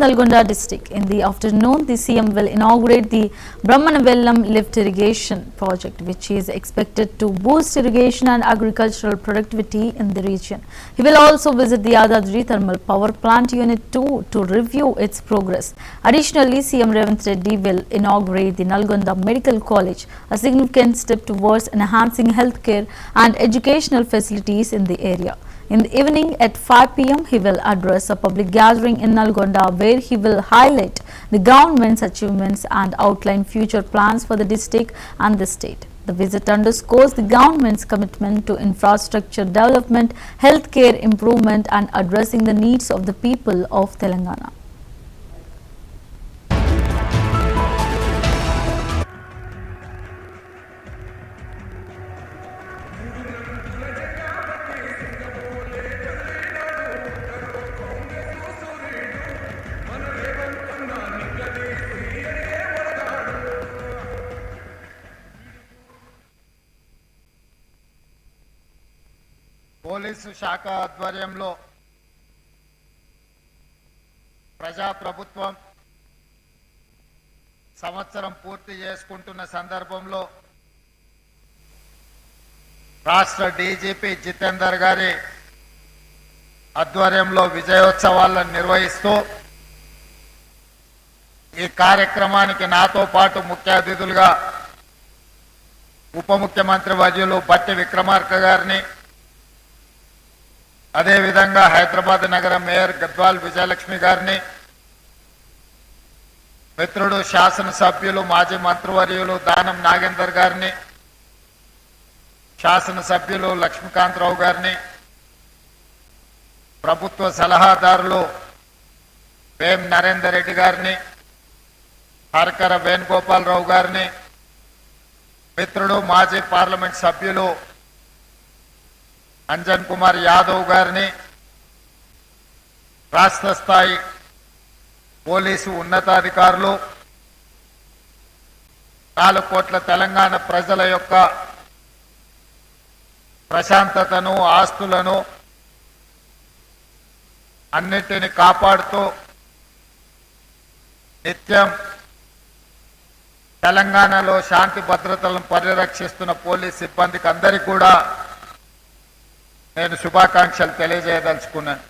Nalgonda district. In the afternoon, the CM will inaugurate the Brahmanavellam lift irrigation project, which is expected to boost irrigation and agricultural productivity in the region. He will also visit the Yadadri Thermal Power Plant Unit 2 to review its progress. Additionally, CM Revanth Reddy will inaugurate the Nalgonda Medical College, a significant step towards enhancing healthcare and educational facilities in the area. In the evening at 5 p.m, he will address a public gathering in Nalgonda where he will highlight the government's achievements and outline future plans for the district and the state. The visit underscores the government's commitment to infrastructure development, healthcare improvement and addressing the needs of the people of Telangana. Police శాఖ ఆధ్వర్యంలో ప్రజాప్రభుత్వం సంవత్సరం పూర్తి చేసుకుంటున్న సందర్భంలో రాష్ట్ర DGP Jitender గారి ఆధ్వర్యంలో విజయోత్సవాలను నిర్వహిస్తూ ఈ కార్యక్రమానికి నాతో పాటు ముఖ్య అతిథులుగా ఉప ముఖ్యమంత్రి వర్యులు బట్టి విక్రమార్క గారిని, అదేవిధంగా హైదరాబాద్ నగర మేయర్ గద్వాల్ విజయలక్ష్మి గారిని, మిత్రుడు శాసనసభ్యులు మాజీ మంత్రివర్యులు దానం నాగేందర్ గారిని, శాసనసభ్యులు లక్ష్మీకాంతరావు గారిని, ప్రభుత్వ సలహాదారులు వేం నరేందర్ రెడ్డి గారిని, హర్కర వేణుగోపాలరావు గారిని, మిత్రుడు మాజీ పార్లమెంట్ సభ్యులు అంజన్ కుమార్ యాదవ్ గారిని, రాష్ట్ర స్థాయి పోలీసు ఉన్నతాధికారులు, 4 కోట్ల తెలంగాణ ప్రజల యొక్క ప్రశాంతతను, ఆస్తులను అన్నిటిని కాపాడుతూ నిత్యం తెలంగాణలో శాంతి భద్రతలను పరిరక్షిస్తున్న పోలీస్ సిబ్బందికి అందరికీ కూడా నేను శుభాకాంక్షలు తెలియజేయదలుచుకున్నాను.